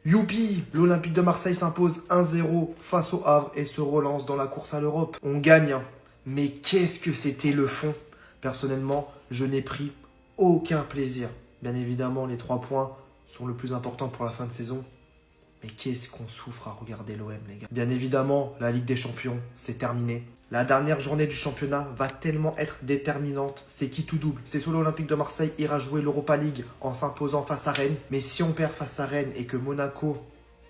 Youpi, l'Olympique de Marseille s'impose 1-0 face au Havre et se relance dans la course à l'Europe. On gagne, hein. Mais qu'est-ce que c'était le fond? Personnellement, je n'ai pris aucun plaisir. Bien évidemment, les 3 points sont le plus important pour la fin de saison. Mais qu'est-ce qu'on souffre à regarder l'OM, les gars. Bien évidemment, la Ligue des Champions, c'est terminé. La dernière journée du championnat va tellement être déterminante. C'est qui tout double. C'est soit l'Olympique de Marseille ira jouer l'Europa League en s'imposant face à Rennes. Mais si on perd face à Rennes et que Monaco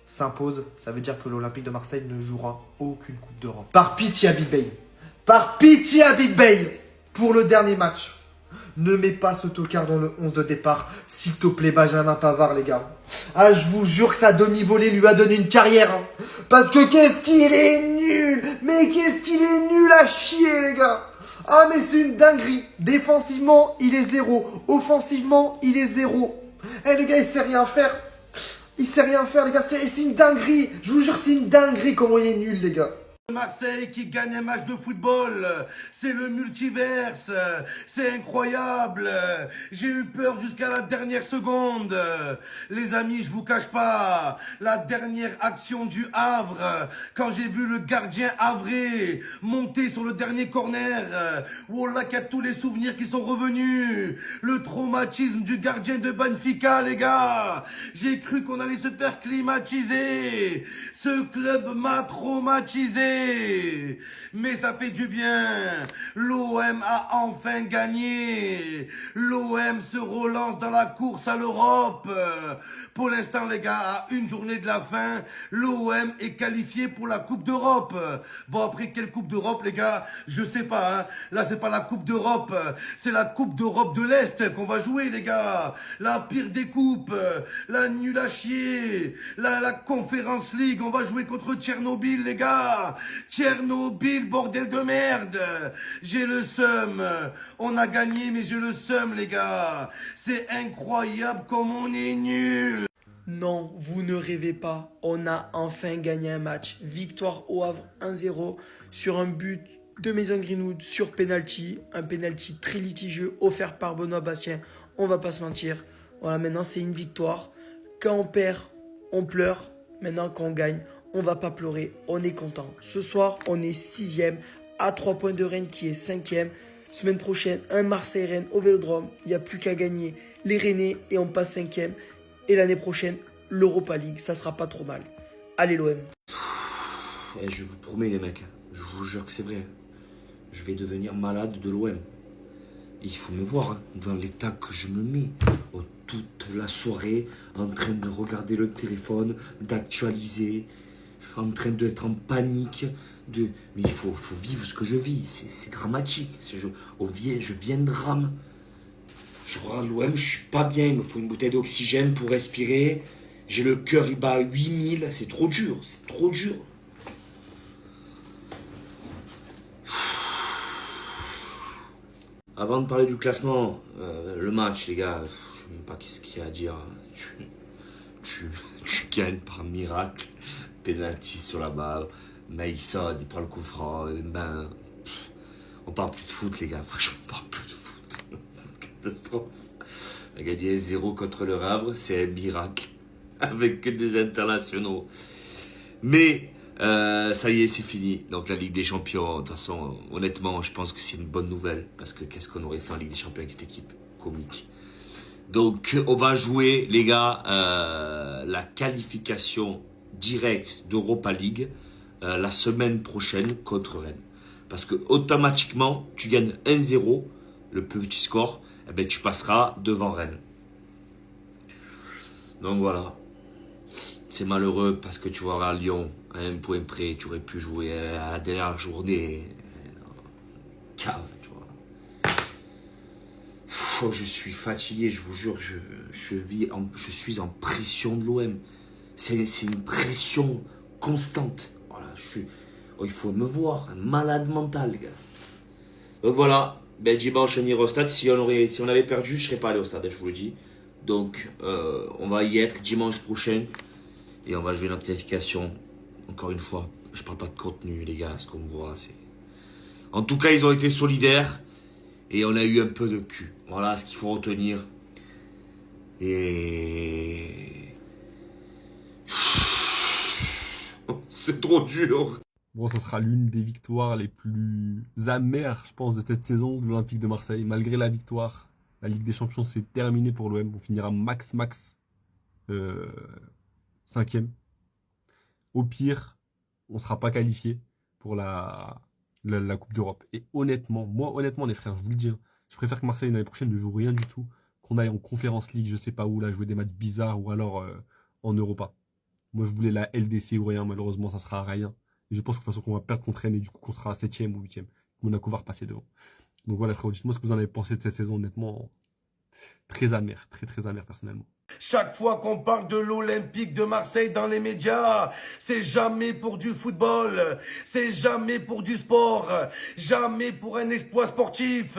s'impose, ça veut dire que l'Olympique de Marseille ne jouera aucune Coupe d'Europe. Par pitié à Big Bay. Par pitié à Big Bay. Pour le dernier match. Ne mets pas ce tocard dans le 11 de départ. S'il te plaît, Benjamin Pavard, les gars. Ah, je vous jure que sa demi-volée lui a donné une carrière. Hein. Parce que qu'est-ce qu'il est nul. Mais qu'est-ce qu'il est nul à chier, les gars. Ah, mais c'est une dinguerie. Défensivement, il est 0. Offensivement, il est 0. Eh, les gars, il sait rien faire. Il sait rien faire, les gars. C'est une dinguerie. Je vous jure, c'est une dinguerie comment il est nul, les gars. Marseille qui gagne un match de football, c'est le multiverse, c'est incroyable, j'ai eu peur jusqu'à la dernière seconde. Les amis, je vous cache pas, la dernière action du Havre, quand j'ai vu le gardien havré monter sur le dernier corner, voilà qu'il y a tous les souvenirs qui sont revenus, le traumatisme du gardien de Benfica, les gars, j'ai cru qu'on allait se faire climatiser, ce club m'a traumatisé. Mais ça fait du bien. L'OM a enfin gagné. L'OM se relance dans la course à l'Europe. Pour l'instant, les gars, à une journée de la fin, l'OM est qualifié pour la Coupe d'Europe. Bon, après, quelle Coupe d'Europe, les gars? Je sais pas, hein. Là, c'est pas la Coupe d'Europe. C'est la Coupe d'Europe de l'Est qu'on va jouer, les gars. La pire des coupes. La nulle à chier. La Conference League. On va jouer contre Tchernobyl, les gars. Tchernobyl, bordel de merde. J'ai le seum. On a gagné, mais j'ai le seum, les gars. C'est incroyable comme on est nul. Non, vous ne rêvez pas. On a enfin gagné un match. Victoire au Havre 1-0 sur un but de Mason Greenwood sur penalty. Un penalty très litigieux offert par Benoît Bastien. On va pas se mentir. Voilà, maintenant c'est une victoire. Quand on perd, on pleure. Maintenant quand on gagne, on va pas pleurer, on est content. Ce soir, on est 6e, à 3 points de Rennes qui est 5e. Semaine prochaine, un Marseille-Rennes au Vélodrome. Il n'y a plus qu'à gagner les Rennais et on passe 5e. Et l'année prochaine, l'Europa League, ça sera pas trop mal. Allez l'OM. Et je vous promets les mecs, je vous jure que c'est vrai. Je vais devenir malade de l'OM. Il faut me voir hein, dans l'état que je me mets. Oh, toute la soirée, en train de regarder le téléphone, d'actualiser, en train d'être en panique. Mais il faut vivre ce que je vis. C'est dramatique. Je viens de drame. Je regarde l'OM, je suis pas bien. Il me faut une bouteille d'oxygène pour respirer. J'ai le cœur, il bat à 8000. C'est trop dur. C'est trop dur. Avant de parler du classement, le match, les gars, je sais même pas qu'est-ce qu'il y a à dire. Tu gagnes par miracle. Penalty sur la balle. Maïssa, il prend le coup franc. Ben, on parle plus de foot, les gars. Franchement, on parle plus de foot. Catastrophe. On a gagné 0 contre le Havre, c'est un miracle. Avec que des internationaux. Mais, ça y est, c'est fini. Donc la Ligue des Champions, de toute façon, honnêtement, je pense que c'est une bonne nouvelle. Parce que qu'est-ce qu'on aurait fait en Ligue des Champions avec cette équipe comique. Donc on va jouer, les gars, la qualification directe d'Europa League la semaine prochaine contre Rennes. Parce que automatiquement, tu gagnes 1-0, le petit score, eh ben, tu passeras devant Rennes. Donc voilà. C'est malheureux parce que tu vois à Lyon, à un point près, tu aurais pu jouer à la dernière journée. Cave, tu vois. Oh, je suis fatigué, je vous jure, je suis en pression de l'OM. C'est une pression constante. Voilà, il faut me voir, un malade mental, les gars. Donc voilà, ben, dimanche on ira au stade. Si on avait perdu, je ne serais pas allé au stade, je vous le dis. Donc on va y être dimanche prochain. Et on va jouer notre qualification. Encore une fois, je parle pas de contenu, les gars, ce qu'on voit, c'est... En tout cas, ils ont été solidaires. Et on a eu un peu de cul. Voilà ce qu'il faut retenir. Et... C'est trop dur. Bon, ça sera l'une des victoires les plus amères, je pense, de cette saison de l'Olympique de Marseille. Malgré la victoire, la Ligue des Champions, c'est terminé pour l'OM. On finira max 5e. Au pire, on ne sera pas qualifié pour la Coupe d'Europe. Et honnêtement, les frères, je vous le dis, hein, je préfère que Marseille l'année prochaine ne joue rien du tout, qu'on aille en Conference League, je sais pas où, là, jouer des matchs bizarres ou alors en Europa. Moi, je voulais la LDC ou rien, malheureusement, ça sera à rien. Et je pense que de toute façon, qu'on va perdre contre Rennes et du coup, qu'on sera à 7e ou 8e. Monaco va repasser devant. Donc voilà, frère, dites-moi ce que vous en avez pensé de cette saison, honnêtement. Très amer, très amer personnellement. Chaque fois qu'on parle de l'Olympique de Marseille dans les médias, c'est jamais pour du football, c'est jamais pour du sport, jamais pour un exploit sportif.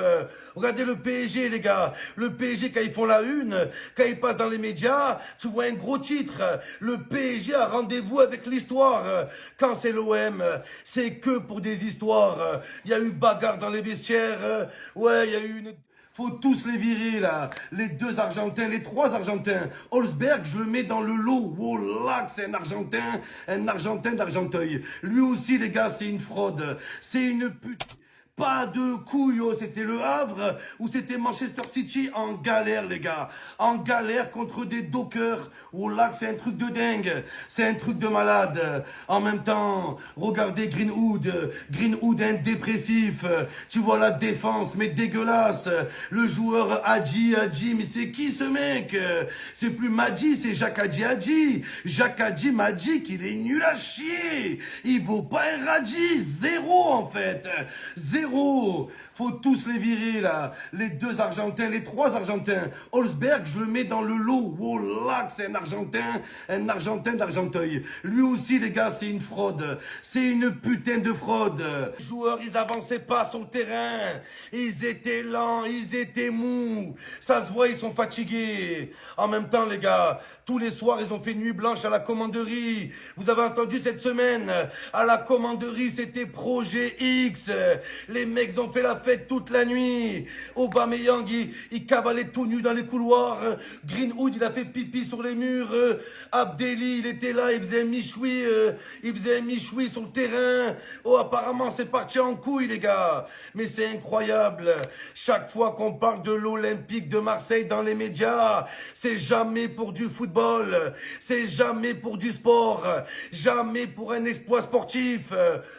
Regardez le PSG, les gars. Le PSG, quand ils font la une, quand ils passent dans les médias, tu vois un gros titre. Le PSG a rendez-vous avec l'histoire. Quand c'est l'OM, c'est que pour des histoires. Il y a eu bagarre dans les vestiaires. Ouais, il y a eu une... Faut tous les virer, là. Les 2 Argentins, les 3 Argentins. Holzberg, je le mets dans le lot. Oh là, c'est un Argentin d'Argenteuil. Lui aussi, les gars, c'est une fraude. C'est une pute. Pas de couilles, oh, c'était Le Havre ou c'était Manchester City en galère, les gars. En galère contre des dockers. Oh là, c'est un truc de dingue. C'est un truc de malade. En même temps, regardez Greenwood. Greenwood, un dépressif. Tu vois la défense, mais dégueulasse. Le joueur Hadji, mais c'est qui ce mec? C'est plus Madji, c'est Jacques Hadji. Jacques Hadji, Magic, il est nul à chier. Il vaut pas un Radji. 0 en fait. 0. Faut tous les virer, là. Les 2 Argentins, les 3 Argentins. Holzberg, je le mets dans le lot. Oh là, c'est un Argentin d'Argenteuil. Lui aussi, les gars, c'est une fraude. C'est une putain de fraude. Les joueurs, ils avançaient pas sur le terrain. Ils étaient lents, ils étaient mous. Ça se voit, ils sont fatigués. En même temps, les gars, tous les soirs, ils ont fait nuit blanche à la commanderie. Vous avez entendu cette semaine, à la commanderie, c'était Projet X. Les mecs ont fait la fête toute la nuit. Aubameyang, il cavalait tout nu dans les couloirs. Greenwood, il a fait pipi sur les murs. Abdelli, il était là, il faisait un michoui. Sur le terrain. Oh, apparemment, c'est parti en couille, les gars. Mais c'est incroyable. Chaque fois qu'on parle de l'Olympique de Marseille dans les médias, c'est jamais pour du football. C'est jamais pour du sport. Jamais pour un exploit sportif.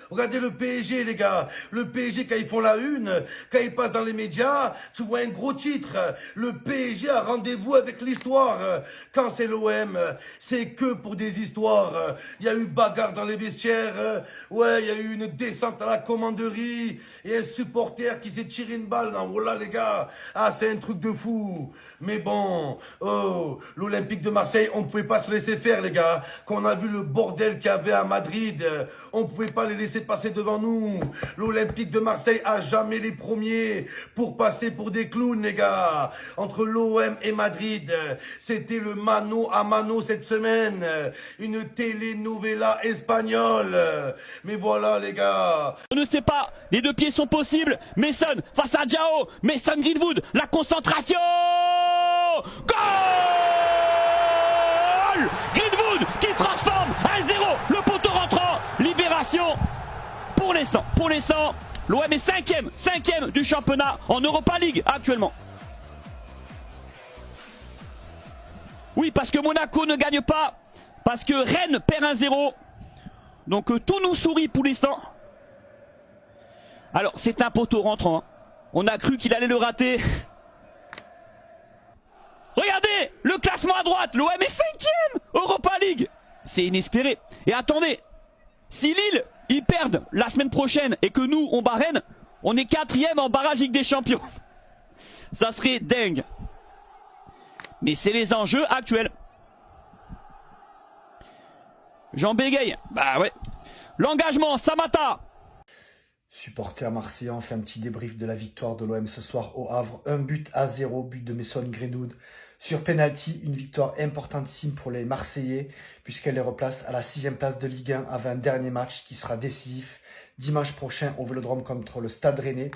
Regardez le PSG, les gars. Le PSG, quand ils font la une, quand ils passent dans les médias, tu vois un gros titre. Le PSG a rendez-vous avec l'histoire. Quand c'est l'OM, c'est que pour des histoires. Il y a eu bagarre dans les vestiaires. Ouais, il y a eu une descente à la commanderie. Et un supporter qui s'est tiré une balle. Oh là, les gars. Ah, c'est un truc de fou. Mais bon, oh, l'Olympique de Marseille, on ne pouvait pas se laisser faire, les gars. Quand on a vu le bordel qu'il y avait à Madrid, on ne pouvait pas les laisser passer devant nous. L'Olympique de Marseille a jamais les premiers pour passer pour des clowns, les gars. Entre l'OM et Madrid, c'était le mano à mano cette semaine. Une telenovela espagnole. Mais voilà, les gars. On ne sait pas, les 2 pieds sont possibles. Mason face à Diao. Mason Greenwood, la concentration. Goal! Greenwood qui transforme 1-0, le poteau rentrant, libération. Pour l'instant, l'OM est 5e du championnat en Europa League actuellement. Oui, parce que Monaco ne gagne pas, parce que Rennes perd 1-0. Donc tout nous sourit pour l'instant. Alors c'est un poteau rentrant, hein. On a cru qu'il allait le rater. Regardez le classement à droite, l'OM est 5e Europa League. C'est inespéré. Et attendez, si Lille, ils perdent la semaine prochaine et que nous, on bat Rennes, on est 4e en barrage Ligue des Champions. Ça serait dingue. Mais c'est les enjeux actuels. Jean bégaye, bah ouais. L'engagement, Samata. Supporter marseillais, on fait un petit débrief de la victoire de l'OM ce soir au Havre. 1-0, but de Mason Greenwood sur penalty. Une victoire importantissime pour les Marseillais puisqu'elle les replace à la 6e place de Ligue 1 avec un dernier match qui sera décisif dimanche prochain au Vélodrome contre le Stade Rennais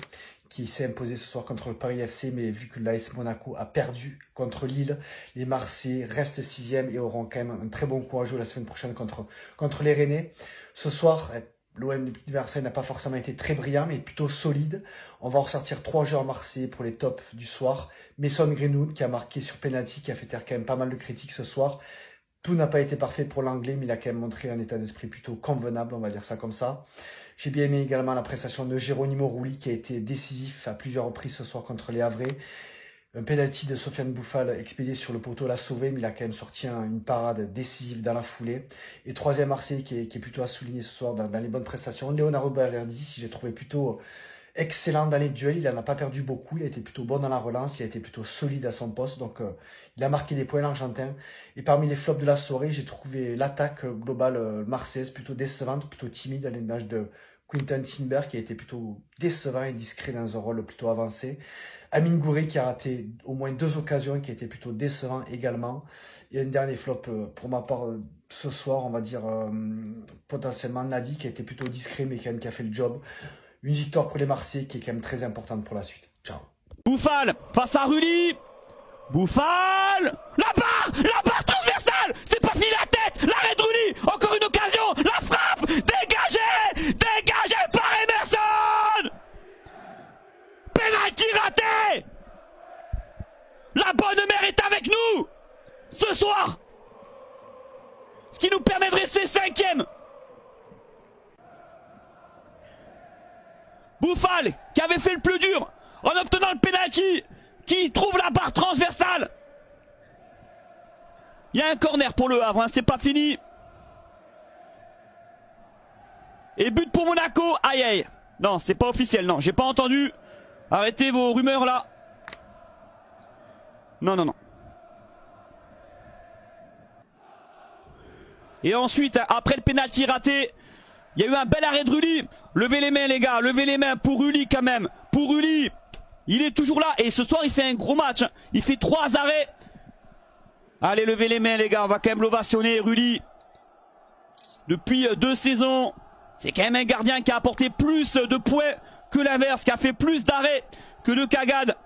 qui s'est imposé ce soir contre le Paris FC, mais vu que l'AS Monaco a perdu contre Lille, les Marseillais restent 6e et auront quand même un très bon coup à jouer la semaine prochaine contre les Rennais. Ce soir, l'OM de Marseille n'a pas forcément été très brillant, mais plutôt solide. On va ressortir 3 joueurs marseillais pour les tops du soir. Mason Greenwood qui a marqué sur penalty, qui a fait taire quand même pas mal de critiques ce soir. Tout n'a pas été parfait pour l'anglais, mais il a quand même montré un état d'esprit plutôt convenable, on va dire ça comme ça. J'ai bien aimé également la prestation de Geronimo Rulli qui a été décisif à plusieurs reprises ce soir contre les Havrais. Un penalty de Sofiane Bouffal expédié sur le poteau l'a sauvé, mais il a quand même sorti une parade décisive dans la foulée. Et troisième Marseille qui est plutôt à souligner ce soir dans les bonnes prestations. Leonardo Balerdi, j'ai trouvé plutôt excellent dans les duels, il n'en a pas perdu beaucoup, il a été plutôt bon dans la relance, il a été plutôt solide à son poste, donc il a marqué des points l'Argentin. Et parmi les flops de la soirée, j'ai trouvé l'attaque globale marseillaise plutôt décevante, plutôt timide à l'image de Quinton Timber qui a été plutôt décevant et discret dans un rôle plutôt avancé. Amine Gouiri qui a raté au moins 2 occasions, qui a été plutôt décevant également. Et un dernier flop pour ma part ce soir, on va dire potentiellement Nadi qui a été plutôt discret mais quand même qui a fait le job. Une victoire pour les Marseillais qui est quand même très importante pour la suite. Ciao. Bouffal face à Rulli. Bouffal. La barre transversale. C'est pas fini la tête. L'arrêt de Rulli. Encore une occasion. La frappe. Dégagé par Emerson. Penalty raté. La bonne mère est avec nous ce soir. Ce qui nous permet de rester 5e. Bouffal qui avait fait le plus dur en obtenant le penalty, qui trouve la barre transversale. Il y a un corner pour le Havre, hein, c'est pas fini. Et but pour Monaco, aïe aïe. Non, c'est pas officiel, non, j'ai pas entendu. Arrêtez vos rumeurs là. Non. Et ensuite, après le penalty raté, il y a eu un bel arrêt de Rulli. Levez les mains les gars, levez les mains pour Rulli quand même. Pour Rulli, il est toujours là. Et ce soir il fait un gros match. Il fait 3 arrêts. Allez, levez les mains les gars, on va quand même l'ovationner Rulli. Depuis 2 saisons, c'est quand même un gardien qui a apporté plus de points que l'inverse, qui a fait plus d'arrêts que le Cagade.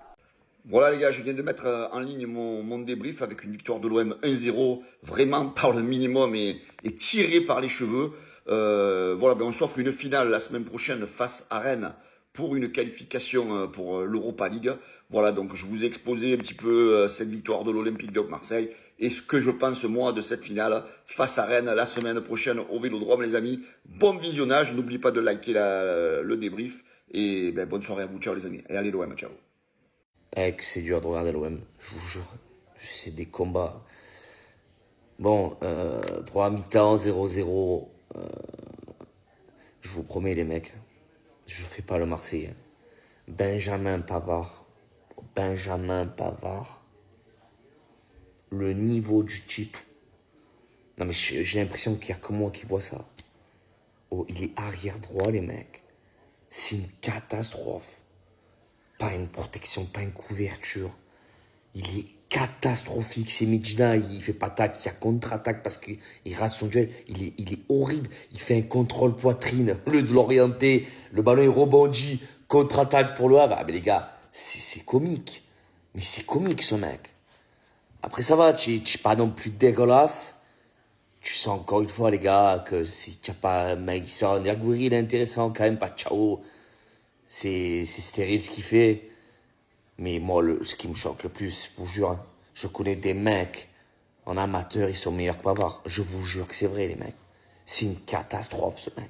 Voilà les gars, je viens de mettre en ligne mon débrief avec une victoire de l'OM 1-0, vraiment par le minimum et tiré par les cheveux. Voilà, on s'offre une finale la semaine prochaine face à Rennes pour une qualification pour l'Europa League. Voilà, donc je vous ai exposé un petit peu cette victoire de l'Olympique de Marseille et ce que je pense moi de cette finale face à Rennes la semaine prochaine au Vélodrome les amis. Bon visionnage, n'oubliez pas de liker le débrief et bonne soirée à vous, ciao les amis. Et allez l'OM, ciao. C'est dur de regarder l'OM, je vous jure. C'est des combats. Bon, pour la mi-temps, 0-0. Je vous promets les mecs, je fais pas le Marseillais. Benjamin Pavard. Le niveau du type. Non mais j'ai l'impression qu'il y a que moi qui vois ça. Oh, il est arrière droit les mecs. C'est une catastrophe. Pas une protection, pas une couverture. Il est catastrophique. C'est Medina, il fait pas tac, il y a contre-attaque parce qu'il rate son duel. Il est horrible. Il fait un contrôle poitrine, au lieu de l'orienter. Le ballon est rebondi, contre-attaque pour le Havre. Ah mais les gars, c'est comique. Mais c'est comique ce mec. Après ça va, tu es pas non plus dégueulasse. Tu sens encore une fois les gars que si tu n'as pas Maïson, Gouiri il est intéressant quand même, pas ciao. C'est stérile ce qu'il fait. Mais moi, ce qui me choque le plus, je vous jure, hein, je connais des mecs en amateur, ils sont meilleurs que Pavard. Je vous jure que c'est vrai, les mecs. C'est une catastrophe, ce mec.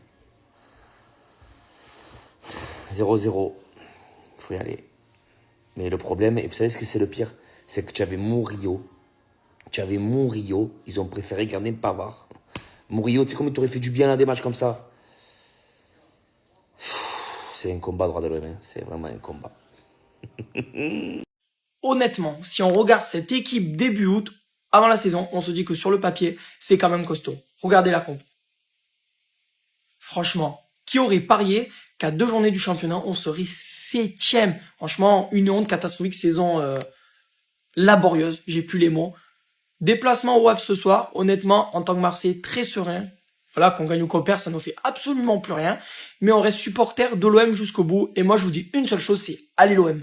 0-0. Il faut y aller. Mais le problème, et vous savez ce que c'est le pire? C'est que tu avais Murillo. Ils ont préféré garder Pavard. Murillo, tu sais comment il t'aurait fait du bien à des matchs comme ça? C'est un combat droit de l'OM, c'est vraiment un combat. Honnêtement, si on regarde cette équipe début août, avant la saison, on se dit que sur le papier, c'est quand même costaud. Regardez la comp. Franchement, qui aurait parié qu'à 2 journées du championnat, on serait 7e? Franchement, une honte, catastrophique, saison laborieuse, j'ai plus les mots. Déplacement au Havre ce soir, honnêtement, en tant que Marseillais, très serein. Voilà, qu'on gagne ou qu'on perd, ça nous fait absolument plus rien. Mais on reste supporter de l'OM jusqu'au bout. Et moi, je vous dis une seule chose, c'est allez l'OM.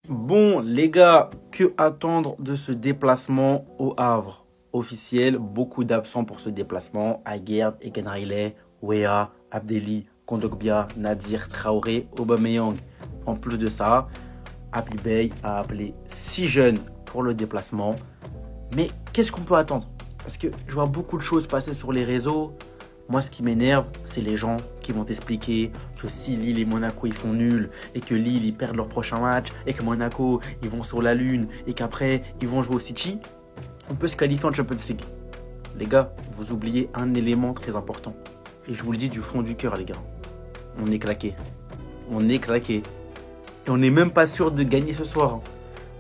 Bon, les gars, que attendre de ce déplacement au Havre? Officiel, beaucoup d'absents pour ce déplacement. Aguerd, Eken Riley, Wea, Abdelli, Kondogbia, Nadir, Traoré, Aubameyang. En plus de ça, Abli Bey a appelé 6 jeunes pour le déplacement. Mais qu'est-ce qu'on peut attendre? Parce que je vois beaucoup de choses passer sur les réseaux. Moi, ce qui m'énerve, c'est les gens qui vont t'expliquer que si Lille et Monaco ils font nul, et que Lille ils perdent leur prochain match, et que Monaco ils vont sur la lune, et qu'après ils vont jouer au City, on peut se qualifier en Champions League. Les gars, vous oubliez un élément très important. Et je vous le dis du fond du cœur, les gars. On est claqué. On est claqué. Et on n'est même pas sûr de gagner ce soir.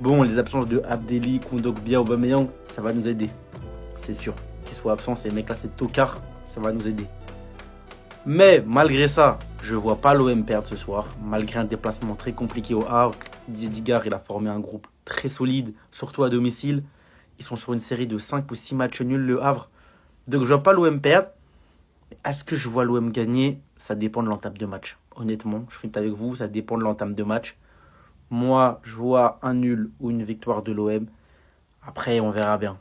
Bon, les absences de Abdelli, Kondogbia, Aubameyang, ça va nous aider. C'est sûr. Qu'ils soient absents, ces mecs-là, c'est tocard. Ça va nous aider. Mais malgré ça, je vois pas l'OM perdre ce soir. Malgré un déplacement très compliqué au Havre, Didier Digard il a formé un groupe très solide, surtout à domicile. Ils sont sur une série de 5 ou 6 matchs nuls, le Havre. Donc je vois pas l'OM perdre. Est-ce que je vois l'OM gagner? Ça dépend de l'entame de match. Honnêtement, je suis avec vous, ça dépend de l'entame de match. Moi, je vois un nul ou une victoire de l'OM. Après, on verra bien.